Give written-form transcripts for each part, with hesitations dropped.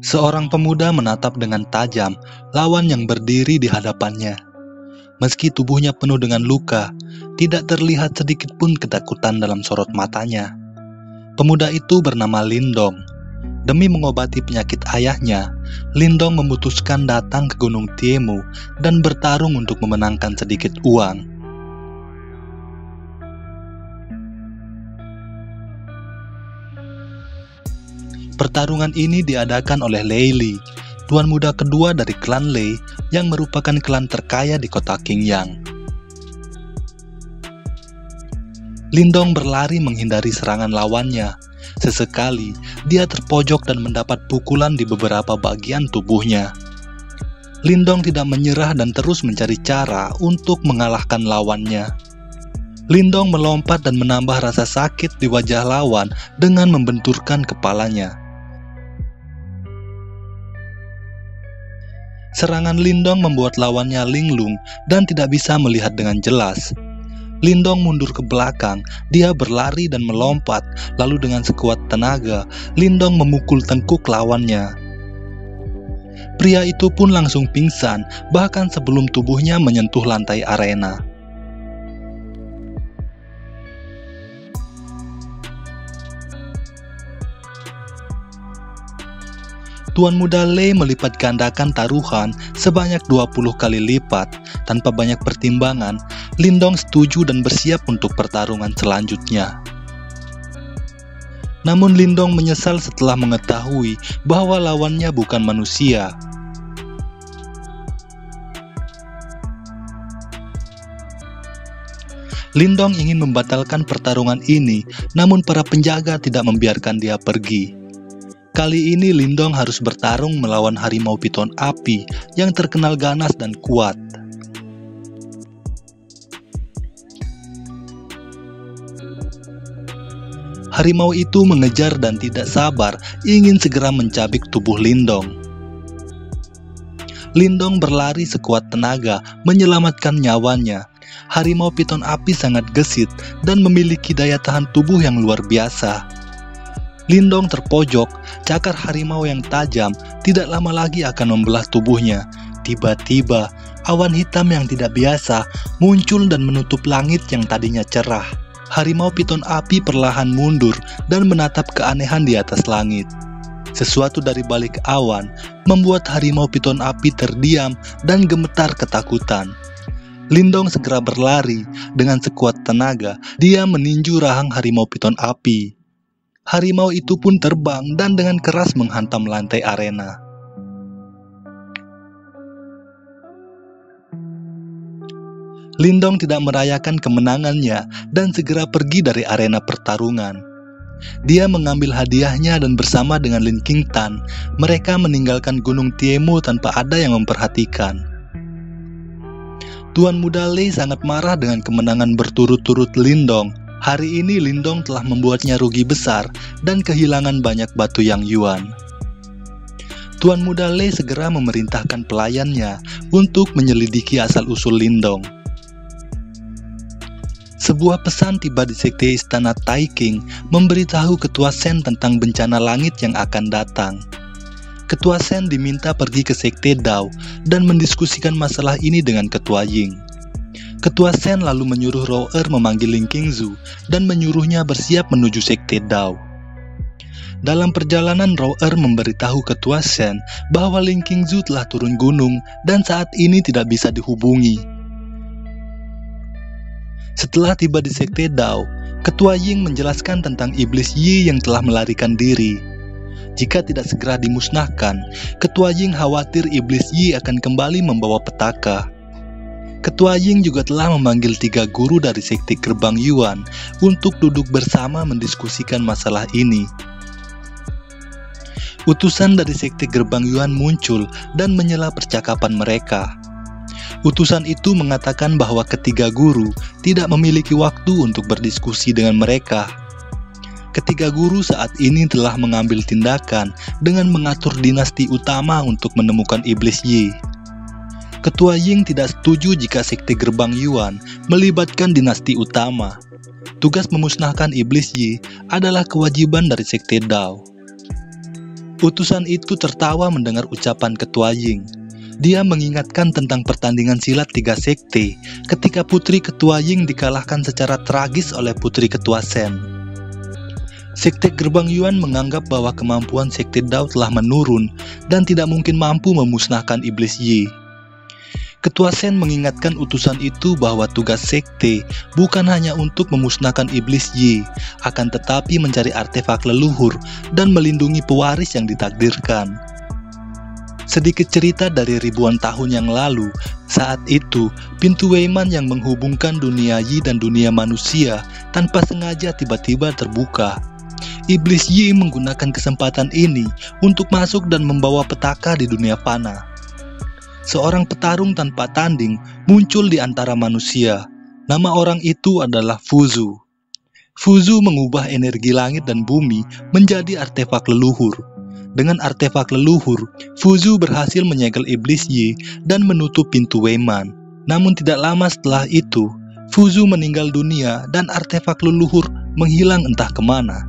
Seorang pemuda menatap dengan tajam lawan yang berdiri di hadapannya. Meski tubuhnya penuh dengan luka, tidak terlihat sedikit pun ketakutan dalam sorot matanya. Pemuda itu bernama Lindong. Demi mengobati penyakit ayahnya, Lindong memutuskan datang ke Gunung Tiemu dan bertarung untuk memenangkan sedikit uang. Pertarungan ini diadakan oleh Lei Li, tuan muda kedua dari klan Lei yang merupakan klan terkaya di kota Qingyang. Lindong berlari menghindari serangan lawannya. Sesekali, dia terpojok dan mendapat pukulan di beberapa bagian tubuhnya. Lindong tidak menyerah dan terus mencari cara untuk mengalahkan lawannya. Lindong melompat dan menambah rasa sakit di wajah lawan dengan membenturkan kepalanya. Serangan Lindong membuat lawannya linglung dan tidak bisa melihat dengan jelas. Lindong mundur ke belakang, dia berlari dan melompat, lalu dengan sekuat tenaga, Lindong memukul tengkuk lawannya. Pria itu pun langsung pingsan, bahkan sebelum tubuhnya menyentuh lantai arena. Tuan muda Lei melipat gandakan taruhan sebanyak 20 kali lipat. Tanpa banyak pertimbangan, Lindong setuju dan bersiap untuk pertarungan selanjutnya. Namun Lindong menyesal setelah mengetahui bahwa lawannya bukan manusia. Lindong ingin membatalkan pertarungan ini, namun para penjaga tidak membiarkan dia pergi. Kali ini Lindong harus bertarung melawan harimau piton api yang terkenal ganas dan kuat. Harimau itu mengejar dan tidak sabar ingin segera mencabik tubuh Lindong. Lindong berlari sekuat tenaga menyelamatkan nyawanya. Harimau piton api sangat gesit dan memiliki daya tahan tubuh yang luar biasa. Lindong terpojok, cakar harimau yang tajam tidak lama lagi akan membelah tubuhnya. Tiba-tiba, awan hitam yang tidak biasa muncul dan menutup langit yang tadinya cerah. Harimau piton api perlahan mundur dan menatap keanehan di atas langit. Sesuatu dari balik awan membuat harimau piton api terdiam dan gemetar ketakutan. Lindong segera berlari dengan sekuat tenaga, dia meninju rahang harimau piton api. Harimau itu pun terbang dan dengan keras menghantam lantai arena. Lindong tidak merayakan kemenangannya dan segera pergi dari arena pertarungan. Dia mengambil hadiahnya dan bersama dengan Lin Qingtan, mereka meninggalkan Gunung Tiemu tanpa ada yang memperhatikan. Tuan muda Lei sangat marah dengan kemenangan berturut-turut Lindong. Hari ini Lindong telah membuatnya rugi besar dan kehilangan banyak batu yang yuan. Tuan muda Lei segera memerintahkan pelayannya untuk menyelidiki asal-usul Lindong. Sebuah pesan tiba di sekte istana Taiking memberitahu Ketua Sen tentang bencana langit yang akan datang. Ketua Sen diminta pergi ke sekte Dao dan mendiskusikan masalah ini dengan Ketua Ying. Ketua Sen lalu menyuruh Roer memanggil Ling Qingzu dan menyuruhnya bersiap menuju sekte Dao. Dalam perjalanan, Roer memberitahu Ketua Sen bahwa Ling Qingzu telah turun gunung dan saat ini tidak bisa dihubungi. Setelah tiba di sekte Dao, Ketua Ying menjelaskan tentang iblis Yi yang telah melarikan diri. Jika tidak segera dimusnahkan, Ketua Ying khawatir iblis Yi akan kembali membawa petaka. Ketua Ying juga telah memanggil 3 guru dari sekte Gerbang Yuan untuk duduk bersama mendiskusikan masalah ini. Utusan dari sekte Gerbang Yuan muncul dan menyela percakapan mereka. Utusan itu mengatakan bahwa ketiga guru tidak memiliki waktu untuk berdiskusi dengan mereka. Ketiga guru saat ini telah mengambil tindakan dengan mengatur dinasti utama untuk menemukan iblis Yi. Ketua Ying tidak setuju jika sekte Gerbang Yuan melibatkan dinasti utama. Tugas memusnahkan iblis Yi adalah kewajiban dari sekte Dao. Utusan itu tertawa mendengar ucapan Ketua Ying. Dia mengingatkan tentang pertandingan silat 3 sekte ketika Putri Ketua Ying dikalahkan secara tragis oleh Putri Ketua Shen. Sekte Gerbang Yuan menganggap bahwa kemampuan Sekte Dao telah menurun dan tidak mungkin mampu memusnahkan Iblis Yi. Ketua Shen mengingatkan utusan itu bahwa tugas sekte bukan hanya untuk memusnahkan Iblis Yi, akan tetapi mencari artefak leluhur dan melindungi pewaris yang ditakdirkan. Sedikit cerita dari ribuan tahun yang lalu, saat itu pintu Weiman yang menghubungkan dunia Yi dan dunia manusia tanpa sengaja tiba-tiba terbuka. Iblis Yi menggunakan kesempatan ini untuk masuk dan membawa petaka di dunia fana. Seorang petarung tanpa tanding muncul di antara manusia. Nama orang itu adalah Fuzu. Fuzu mengubah energi langit dan bumi menjadi artefak leluhur. Dengan artefak leluhur, Fuzu berhasil menyegel Iblis Yi dan menutup pintu Weiman. Namun tidak lama setelah itu, Fuzu meninggal dunia dan artefak leluhur menghilang entah kemana.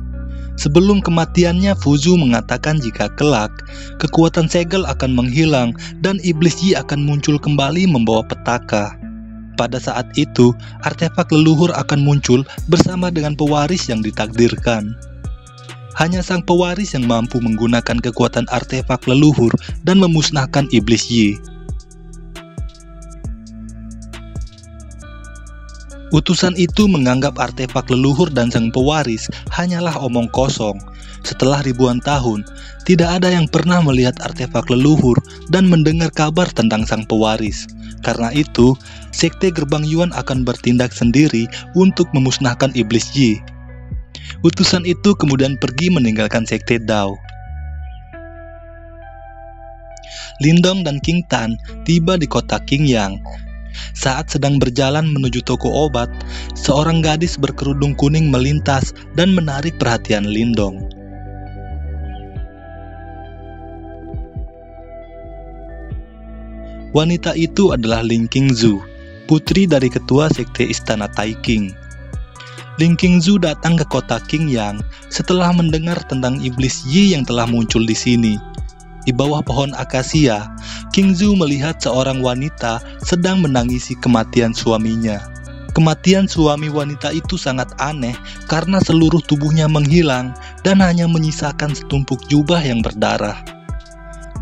Sebelum kematiannya, Fuzu mengatakan jika kelak, kekuatan segel akan menghilang dan Iblis Yi akan muncul kembali membawa petaka. Pada saat itu, artefak leluhur akan muncul bersama dengan pewaris yang ditakdirkan. Hanya sang pewaris yang mampu menggunakan kekuatan artefak leluhur dan memusnahkan Iblis Yi. Utusan itu menganggap artefak leluhur dan sang pewaris hanyalah omong kosong. Setelah ribuan tahun, tidak ada yang pernah melihat artefak leluhur dan mendengar kabar tentang sang pewaris. Karena itu, Sekte Gerbang Yuan akan bertindak sendiri untuk memusnahkan Iblis Yi. Utusan itu kemudian pergi meninggalkan Sekte Dao. Lindong dan King Tan tiba di kota Qingyang. Saat sedang berjalan menuju toko obat, seorang gadis berkerudung kuning melintas dan menarik perhatian Lindong. Wanita itu adalah Ling Qingzu, putri dari ketua sekte Istana Taiking. Ling Qingzu datang ke kota Qingyang setelah mendengar tentang Iblis Yi yang telah muncul di sini. Di bawah pohon akasia, Qingzu melihat seorang wanita sedang menangisi kematian suaminya. Kematian suami wanita itu sangat aneh karena seluruh tubuhnya menghilang dan hanya menyisakan setumpuk jubah yang berdarah.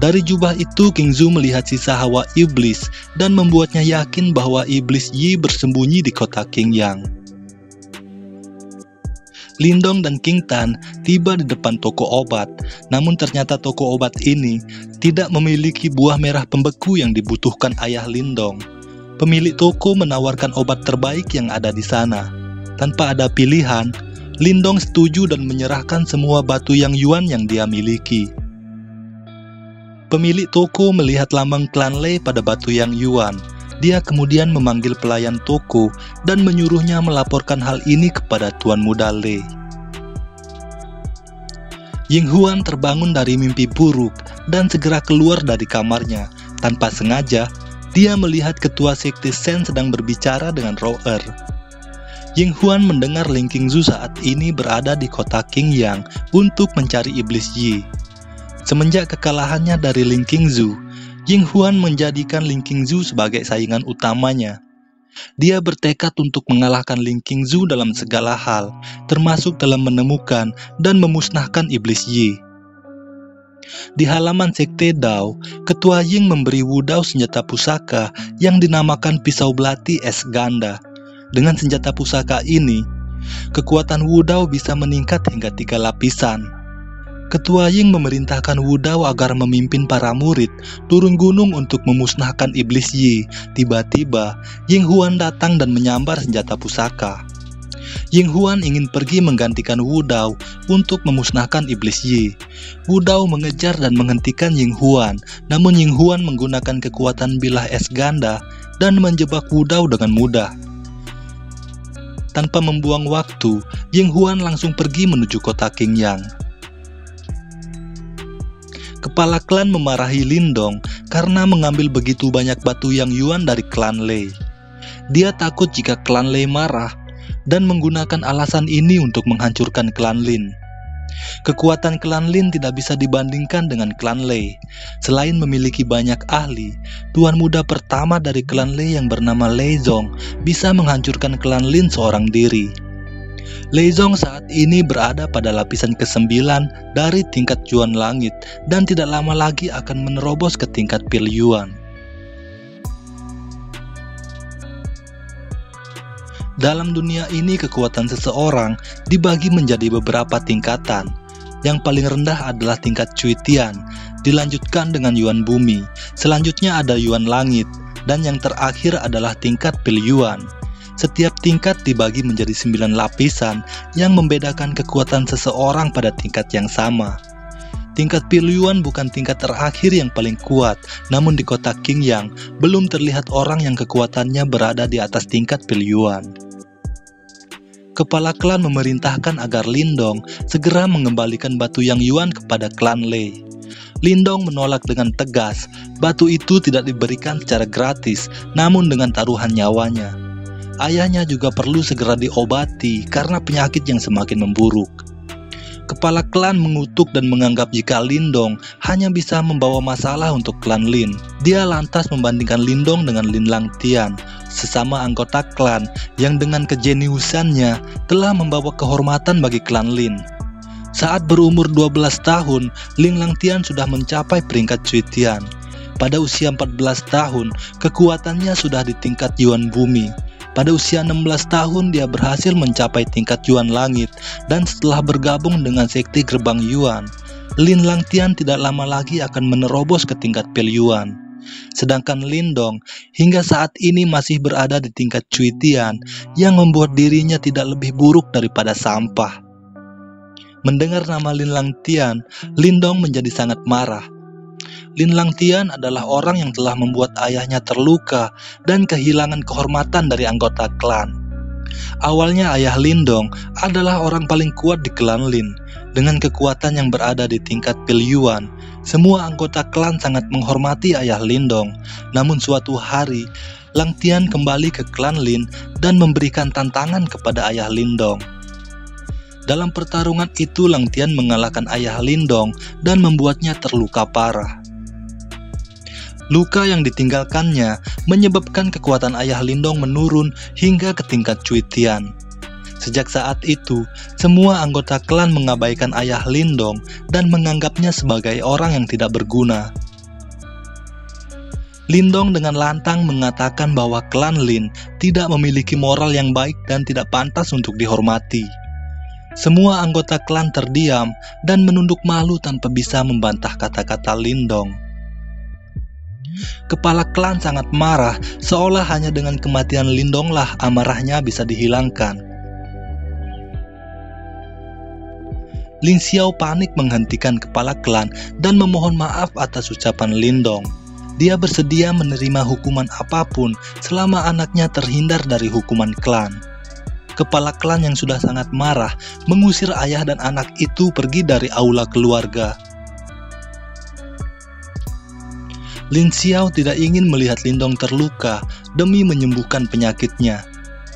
Dari jubah itu, Qingzu melihat sisa hawa iblis dan membuatnya yakin bahwa Iblis Yi bersembunyi di kota Qingyang. Lindong dan King Tan tiba di depan toko obat, namun ternyata toko obat ini tidak memiliki buah merah pembeku yang dibutuhkan ayah Lindong. Pemilik toko menawarkan obat terbaik yang ada di sana. Tanpa ada pilihan, Lindong setuju dan menyerahkan semua batu yang Yuan yang dia miliki. Pemilik toko melihat lambang klan Lei pada batu yang Yuan. Dia kemudian memanggil pelayan toko dan menyuruhnya melaporkan hal ini kepada Tuan Muda Lei. Ying Huan terbangun dari mimpi buruk dan segera keluar dari kamarnya. Tanpa sengaja, dia melihat ketua sekte Shen sedang berbicara dengan Roer. Ying Huan mendengar Ling Qingzu saat ini berada di kota Qingyang untuk mencari Iblis Yi. Semenjak kekalahannya dari Ling Qingzu, Ying Huan menjadikan Ling Qingzu sebagai saingan utamanya. Dia bertekad untuk mengalahkan Ling Qingzu dalam segala hal, termasuk dalam menemukan dan memusnahkan Iblis Yi. Di halaman sekte Dao, Ketua Ying memberi Wu Dao senjata pusaka yang dinamakan pisau belati es ganda. Dengan senjata pusaka ini, kekuatan Wu Dao bisa meningkat hingga 3 lapisan. Ketua Ying memerintahkan Wu Dao agar memimpin para murid turun gunung untuk memusnahkan Iblis Yi. Tiba-tiba, Ying Huan datang dan menyambar senjata pusaka. Ying Huan ingin pergi menggantikan Wu Dao untuk memusnahkan Iblis Yi. Wu Dao mengejar dan menghentikan Ying Huan, namun Ying Huan menggunakan kekuatan bilah es ganda dan menjebak Wu Dao dengan mudah. Tanpa membuang waktu, Ying Huan langsung pergi menuju kota Qingyang. Kepala klan memarahi Lindong karena mengambil begitu banyak batu yang Yuan dari klan Lei. Dia takut jika klan Lei marah dan menggunakan alasan ini untuk menghancurkan klan Lin. Kekuatan klan Lin tidak bisa dibandingkan dengan klan Lei. Selain memiliki banyak ahli, tuan muda pertama dari klan Lei yang bernama Lei Zong bisa menghancurkan klan Lin seorang diri. Lei Zong saat ini berada pada lapisan ke-9 dari tingkat Yuan Langit dan tidak lama lagi akan menerobos ke tingkat Pil Yuan. Dalam dunia ini, kekuatan seseorang dibagi menjadi beberapa tingkatan. Yang paling rendah adalah tingkat Cui Tian, dilanjutkan dengan Yuan Bumi, selanjutnya ada Yuan Langit, dan yang terakhir adalah tingkat Pil Yuan. Setiap tingkat dibagi menjadi 9 lapisan yang membedakan kekuatan seseorang pada tingkat yang sama. Tingkat Pil Yuan bukan tingkat terakhir yang paling kuat, namun di kota Qingyang belum terlihat orang yang kekuatannya berada di atas tingkat Pil Yuan. Kepala klan memerintahkan agar Lindong segera mengembalikan batu Yang Yuan kepada klan Lei. Lindong menolak dengan tegas. Batu itu tidak diberikan secara gratis, namun dengan taruhan nyawanya. Ayahnya juga perlu segera diobati karena penyakit yang semakin memburuk. Kepala klan mengutuk dan menganggap jika Lindong hanya bisa membawa masalah untuk klan Lin. Dia lantas membandingkan Lindong dengan Lin Langtian, sesama anggota klan yang dengan kejeniusannya telah membawa kehormatan bagi klan Lin. Saat berumur 12 tahun, Lin Langtian sudah mencapai peringkat Cui Tian. Pada usia 14 tahun, kekuatannya sudah di tingkat Yuan Bumi. Pada usia 16 tahun dia berhasil mencapai tingkat Yuan Langit, dan setelah bergabung dengan sekte Gerbang Yuan, Lin Langtian tidak lama lagi akan menerobos ke tingkat Pil Yuan. Sedangkan Lindong hingga saat ini masih berada di tingkat Cui Tian yang membuat dirinya tidak lebih buruk daripada sampah. Mendengar nama Lin Langtian, Lindong menjadi sangat marah. Lin Langtian adalah orang yang telah membuat ayahnya terluka dan kehilangan kehormatan dari anggota klan. Awalnya ayah Lindong adalah orang paling kuat di klan Lin. Dengan kekuatan yang berada di tingkat Pil Yuan, semua anggota klan sangat menghormati ayah Lindong. Namun suatu hari, Langtian kembali ke klan Lin dan memberikan tantangan kepada ayah Lindong. Dalam pertarungan itu, Langtian mengalahkan ayah Lindong dan membuatnya terluka parah. Luka yang ditinggalkannya menyebabkan kekuatan ayah Lindong menurun hingga ke tingkat Cui Tian. Sejak saat itu, semua anggota klan mengabaikan ayah Lindong dan menganggapnya sebagai orang yang tidak berguna. Lindong dengan lantang mengatakan bahwa klan Lin tidak memiliki moral yang baik dan tidak pantas untuk dihormati. Semua anggota klan terdiam dan menunduk malu tanpa bisa membantah kata-kata Lindong. Kepala klan sangat marah, seolah hanya dengan kematian Lindonglah amarahnya bisa dihilangkan. Lin Xiao panik menghentikan kepala klan dan memohon maaf atas ucapan Lindong. Dia bersedia menerima hukuman apapun selama anaknya terhindar dari hukuman klan. Kepala klan yang sudah sangat marah mengusir ayah dan anak itu pergi dari aula keluarga. Lin Xiao tidak ingin melihat Lindong terluka demi menyembuhkan penyakitnya.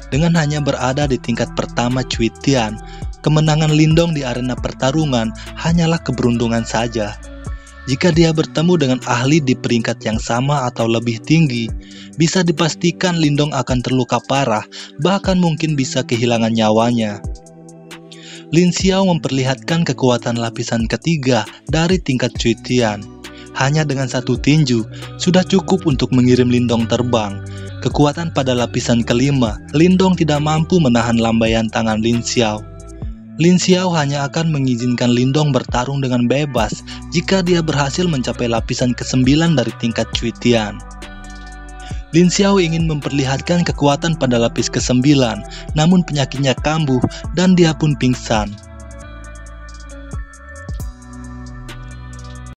Dengan hanya berada di tingkat pertama Cui Tian, kemenangan Lindong di arena pertarungan hanyalah keberuntungan saja. Jika dia bertemu dengan ahli di peringkat yang sama atau lebih tinggi, bisa dipastikan Lindong akan terluka parah, bahkan mungkin bisa kehilangan nyawanya. Lin Xiao memperlihatkan kekuatan lapisan ketiga dari tingkat Cui Tian. Hanya dengan satu tinju, sudah cukup untuk mengirim Lindong terbang. Kekuatan pada lapisan kelima, Lindong tidak mampu menahan lambaian tangan Lin Xiao. Lin Xiao hanya akan mengizinkan Lindong bertarung dengan bebas jika dia berhasil mencapai lapisan ke-9 dari tingkat Cui Tian. Lin Xiao ingin memperlihatkan kekuatan pada lapis ke-9, namun penyakitnya kambuh dan dia pun pingsan.